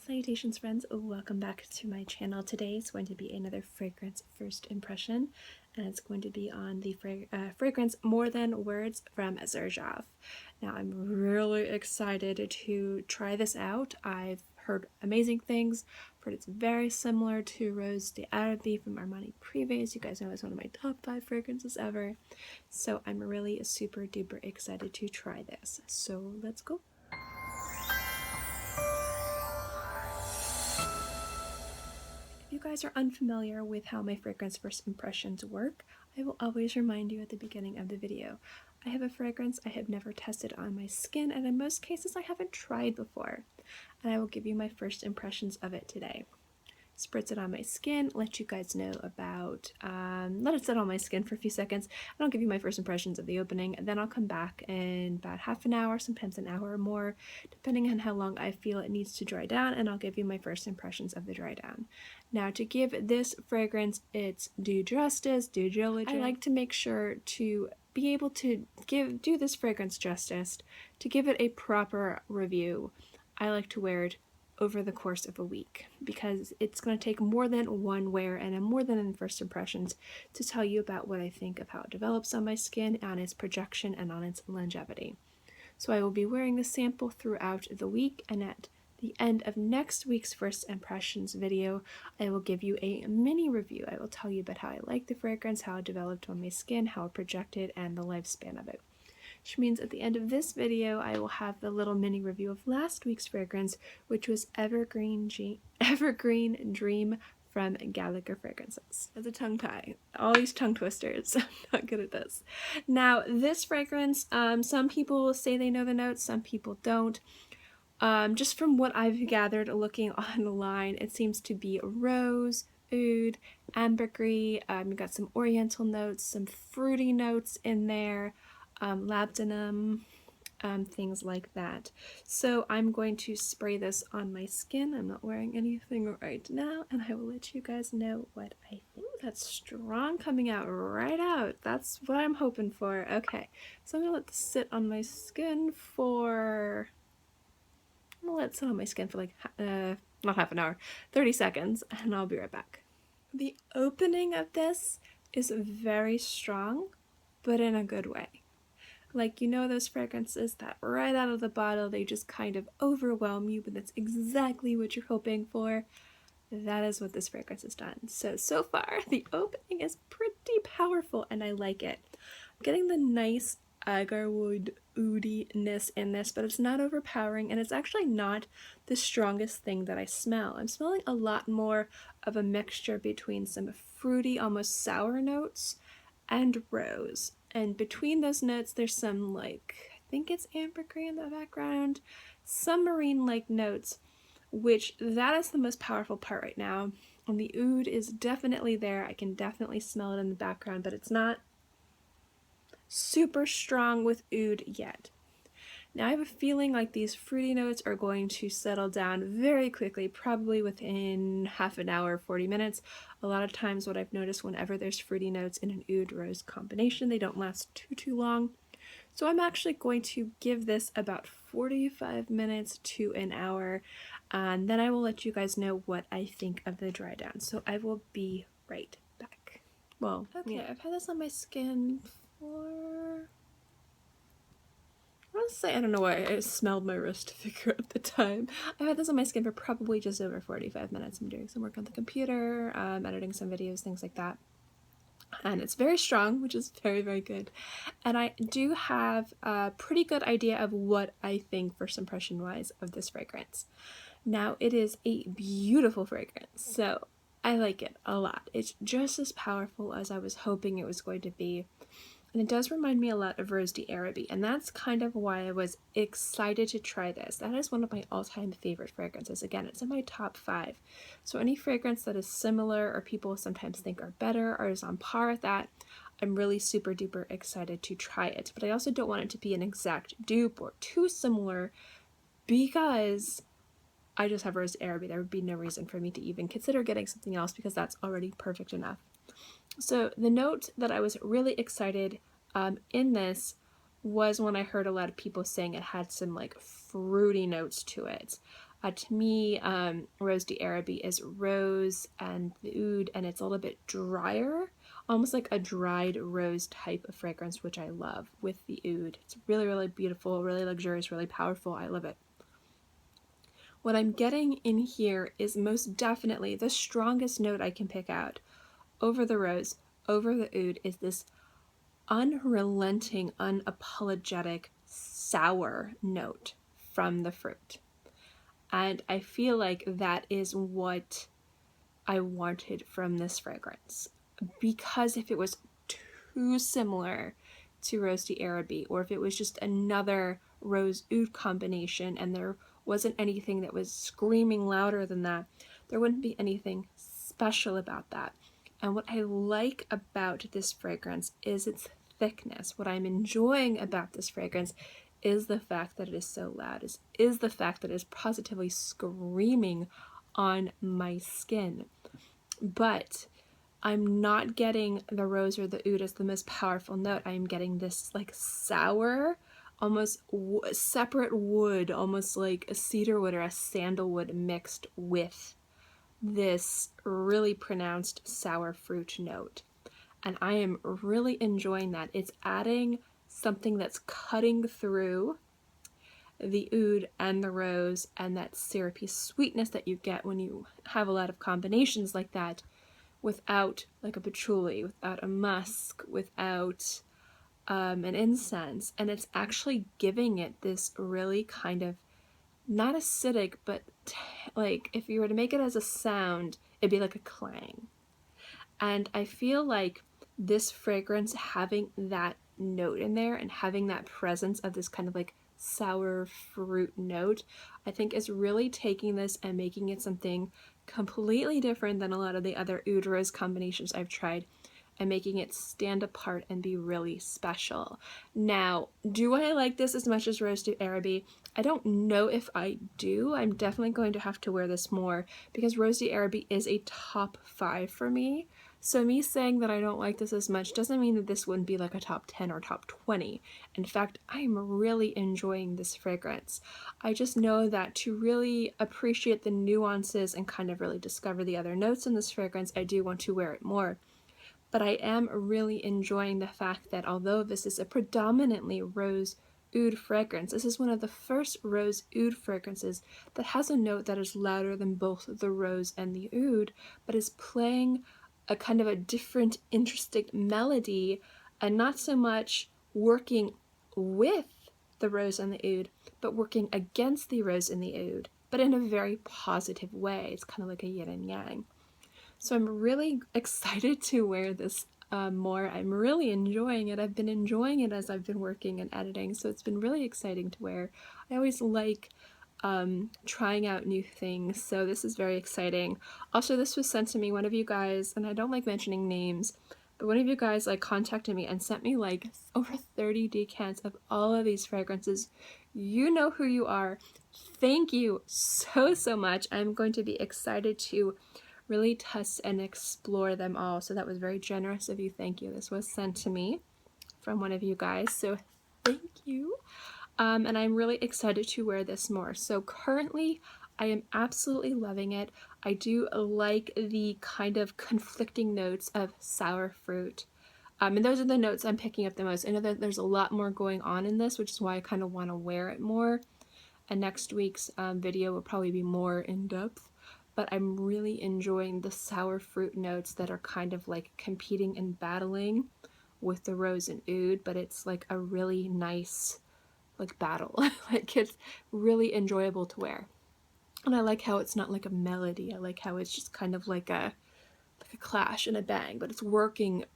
Salutations friends, welcome back to my channel. Today is going to be another fragrance first impression, and it's going to be on the fragrance More Than Words from Xerjoff. Now I'm really excited to try this out. I've heard amazing things, but it's very similar to Rose d'Araby from Armani Privé. You guys know it's one of my top 5 fragrances ever. So I'm really super duper excited to try this. So let's go. If you guys are unfamiliar with how my fragrance first impressions work, I will always remind you at the beginning of the video. I have a fragrance I have never tested on my skin, and in most cases I haven't tried before, and I will give you my first impressions of it today. Spritz it on my skin, let you guys know about, let it sit on my skin for a few seconds, and I'll give you my first impressions of the opening, and then I'll come back in about half an hour, sometimes an hour or more, depending on how long I feel it needs to dry down, and I'll give you my first impressions of the dry down. Now, to give this fragrance its due justice, due diligence, I like to make sure to be able to do this fragrance justice, to give it a proper review. I like to wear it over the course of a week, because it's going to take more than one wear and more than in first impressions to tell you about what I think of how it develops on my skin, on its projection, and on its longevity. So I will be wearing the sample throughout the week, and at the end of next week's first impressions video, I will give you a mini review. I will tell you about how I like the fragrance, how it developed on my skin, how it projected, and the lifespan of it. Which means at the end of this video, I will have the little mini review of last week's fragrance, which was Evergreen Dream from Gallagher Fragrances. As a tongue tie, all these tongue twisters, I'm not good at this. Now, this fragrance, some people say they know the notes, some people don't. Just from what I've gathered looking online, it seems to be rose, oud, ambergris. You've got some oriental notes, some fruity notes in there. Labdanum, things like that. So I'm going to spray this on my skin. I'm not wearing anything right now, and I will let you guys know what I think. Ooh, that's strong, coming out right out. That's what I'm hoping for. Okay, so I'm gonna let this sit on my skin for, I'm gonna let it sit on my skin for like, not half an hour, 30 seconds, and I'll be right back. The opening of this is very strong, but in a good way. Like, you know those fragrances that right out of the bottle, they just kind of overwhelm you, but that's exactly what you're hoping for. That is what this fragrance has done. So far, the opening is pretty powerful, and I like it. I'm getting the nice agarwood oudiness in this, but it's not overpowering, and it's actually not the strongest thing that I smell. I'm smelling a lot more of a mixture between some fruity, almost sour notes and rose. And between those notes, there's some, like, I think it's ambergris in the background, some marine-like notes, which that is the most powerful part right now. And the oud is definitely there. I can definitely smell it in the background, but it's not super strong with oud yet. Now I have a feeling like these fruity notes are going to settle down very quickly, probably within half an hour, 40 minutes. A lot of times what I've noticed whenever there's fruity notes in an oud rose combination, they don't last too long. So I'm actually going to give this about 45 minutes to an hour, and then I will let you guys know what I think of the dry down. So I will be right back. Well, okay, yeah. I've had this on my skin for, honestly, I don't know why I smelled my wrist to figure out the time. I've had this on my skin for probably just over 45 minutes. I'm doing some work on the computer, editing some videos, things like that. And it's very strong, which is very, very good. And I do have a pretty good idea of what I think first impression wise of this fragrance. Now, it is a beautiful fragrance, so I like it a lot. It's just as powerful as I was hoping it was going to be. And it does remind me a lot of Rose d'Araby, and that's kind of why I was excited to try this. That is one of my all-time favorite fragrances. Again, it's in my top 5. So any fragrance that is similar, or people sometimes think are better, or is on par with that, I'm really super duper excited to try it. But I also don't want it to be an exact dupe or too similar, because I just have Rose d'Araby. There would be no reason for me to even consider getting something else, because that's already perfect enough. So the note that I was really excited in this was when I heard a lot of people saying it had some like fruity notes to it. To me, Rose d'Araby is rose and the oud, and it's a little bit drier, almost like a dried rose type of fragrance, which I love with the oud. It's really, really beautiful, really luxurious, really powerful. I love it. What I'm getting in here is most definitely the strongest note I can pick out over the rose, over the oud, is this unrelenting, unapologetic, sour note from the fruit. And I feel like that is what I wanted from this fragrance. Because if it was too similar to Rose d'Araby, or if it was just another rose oud combination and there wasn't anything that was screaming louder than that, there wouldn't be anything special about that. And what I like about this fragrance is its thickness. What I'm enjoying about this fragrance is the fact that it is so loud, is the fact that it is positively screaming on my skin. But I'm not getting the rose or the oud as the most powerful note. I'm getting this like sour, almost separate wood, almost like a cedar wood or a sandalwood mixed with this really pronounced sour fruit note. And I am really enjoying that. It's adding something that's cutting through the oud and the rose and that syrupy sweetness that you get when you have a lot of combinations like that, without like a patchouli, without a musk, without an incense. And it's actually giving it this really kind of, not acidic, but like if you were to make it as a sound, it'd be like a clang. And I feel like this fragrance having that note in there and having that presence of this kind of like sour fruit note, I think is really taking this and making it something completely different than a lot of the other oud rose combinations I've tried, and making it stand apart and be really special. Now, do I like this as much as Rose d'Araby? I don't know if I do. I'm definitely going to have to wear this more because Rose d'Araby is a top 5 for me. So me saying that I don't like this as much doesn't mean that this wouldn't be like a top 10 or top 20. In fact, I'm really enjoying this fragrance. I just know that to really appreciate the nuances and kind of really discover the other notes in this fragrance, I do want to wear it more. But I am really enjoying the fact that although this is a predominantly rose oud fragrance, this is one of the first rose oud fragrances that has a note that is louder than both the rose and the oud, but is playing a kind of a different, interesting melody, and not so much working with the rose and the oud, but working against the rose and the oud, but in a very positive way. It's kind of like a yin and yang. So I'm really excited to wear this more. I'm really enjoying it. I've been enjoying it as I've been working and editing, so it's been really exciting to wear. I always like trying out new things, so this is very exciting. Also, this was sent to me, one of you guys, and I don't like mentioning names, but one of you guys like contacted me and sent me like over 30 decants of all of these fragrances. You know who you are. Thank you so much. I'm going to be excited to really test and explore them all. So that was very generous of you. Thank you. This was sent to me from one of you guys, so thank you. And I'm really excited to wear this more. So currently I am absolutely loving it. I do like the kind of conflicting notes of sour fruit. And those are the notes I'm picking up the most. I know that there's a lot more going on in this, which is why I kind of want to wear it more. And next week's video will probably be more in depth. But I'm really enjoying the sour fruit notes that are kind of like competing and battling with the rose and oud, but it's like a really nice like battle. Like it's really enjoyable to wear. And I like how it's not like a melody. I like how it's just kind of like a clash and a bang, but it's working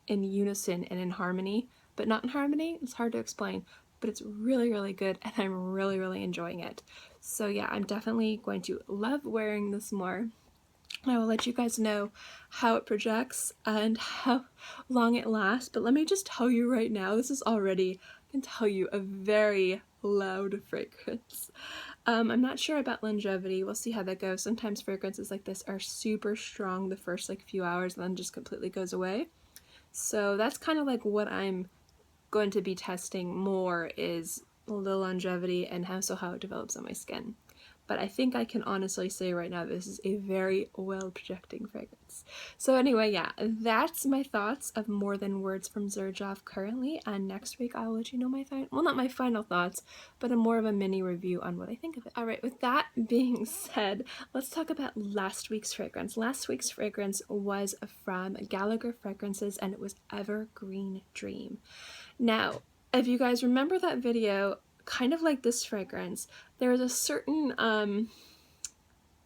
in unison and in harmony, but not in harmony. It's hard to explain, but it's really good, and I'm really enjoying it. So yeah, I'm definitely going to love wearing this more. I will let you guys know how it projects and how long it lasts, but let me just tell you right now, this is already, I can tell you, a very loud fragrance. I'm not sure about longevity. We'll see how that goes. Sometimes fragrances like this are super strong the first like few hours and then just completely goes away. So that's kind of like what I'm going to be testing more, is the longevity and how it develops on my skin. but I think I can honestly say right now this is a very well projecting fragrance. So anyway, yeah, that's my thoughts of More Than Words from Xerjoff currently, and next week I'll let you know my well, not my final thoughts, but more of a mini review on what I think of it. Alright, with that being said, let's talk about last week's fragrance. Last week's fragrance was from Gallagher Fragrances, and it was Evergreen Dream. Now, if you guys remember that video, kind of like this fragrance, there was a certain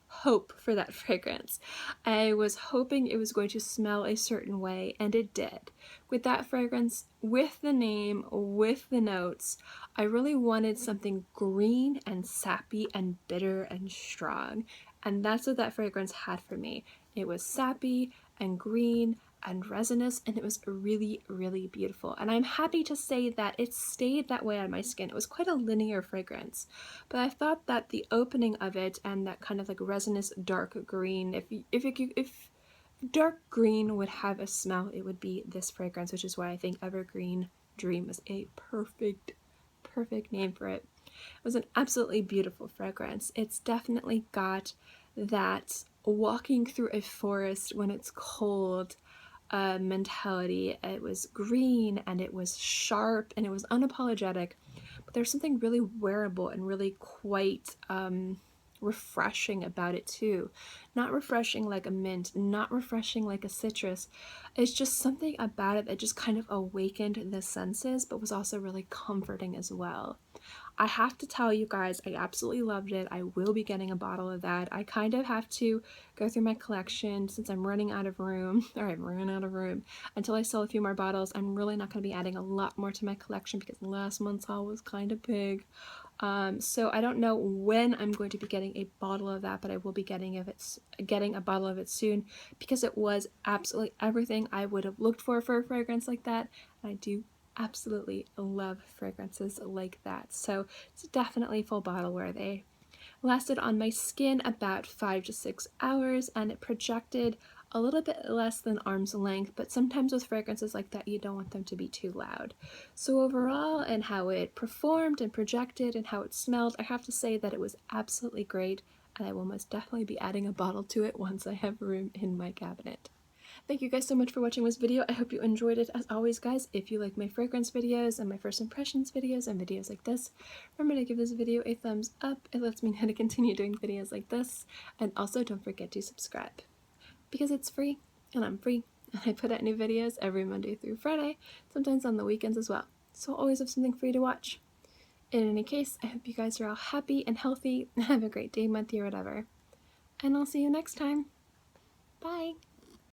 hope for that fragrance. I was hoping it was going to smell a certain way, and it did. With that fragrance, with the name, with the notes, I really wanted something green and sappy and bitter and strong, and that's what that fragrance had for me. It was sappy and green and resinous, and it was really, really beautiful. And I'm happy to say that it stayed that way on my skin. It was quite a linear fragrance, but I thought that the opening of it and that kind of like resinous dark green, if dark green would have a smell, it would be this fragrance, which is why I think Evergreen Dream is a perfect name for it. It was an absolutely beautiful fragrance. It's definitely got that walking through a forest when it's cold mentality. It was green and it was sharp and it was unapologetic, but there's something really wearable and really quite refreshing about it too. Not refreshing like a mint, not refreshing like a citrus. It's just something about it that just kind of awakened the senses, but was also really comforting as well. I have to tell you guys, I absolutely loved it. I will be getting a bottle of that. I kind of have to go through my collection since I'm running out of room, or I'm running out of room, until I sell a few more bottles. I'm really not going to be adding a lot more to my collection because last month's haul was kind of big. So I don't know when I'm going to be getting a bottle of that, but I will be getting a bottle of it soon because it was absolutely everything I would have looked for a fragrance like that. And I do absolutely love fragrances like that, so it's definitely full bottle worthy. Lasted on my skin about 5 to 6 hours, and it projected a little bit less than arm's length, but sometimes with fragrances like that you don't want them to be too loud. So overall, and how it performed and projected and how it smelled, I have to say that it was absolutely great, and I will most definitely be adding a bottle to it once I have room in my cabinet. Thank you guys so much for watching this video. I hope you enjoyed it. As always, guys, if you like my fragrance videos and my first impressions videos and videos like this, remember to give this video a thumbs up. It lets me know to continue doing videos like this. And also don't forget to subscribe because it's free and I'm free. And I put out new videos every Monday through Friday, sometimes on the weekends as well. So I'll always have something free to watch. In any case, I hope you guys are all happy and healthy and have a great day, month, year, whatever. And I'll see you next time.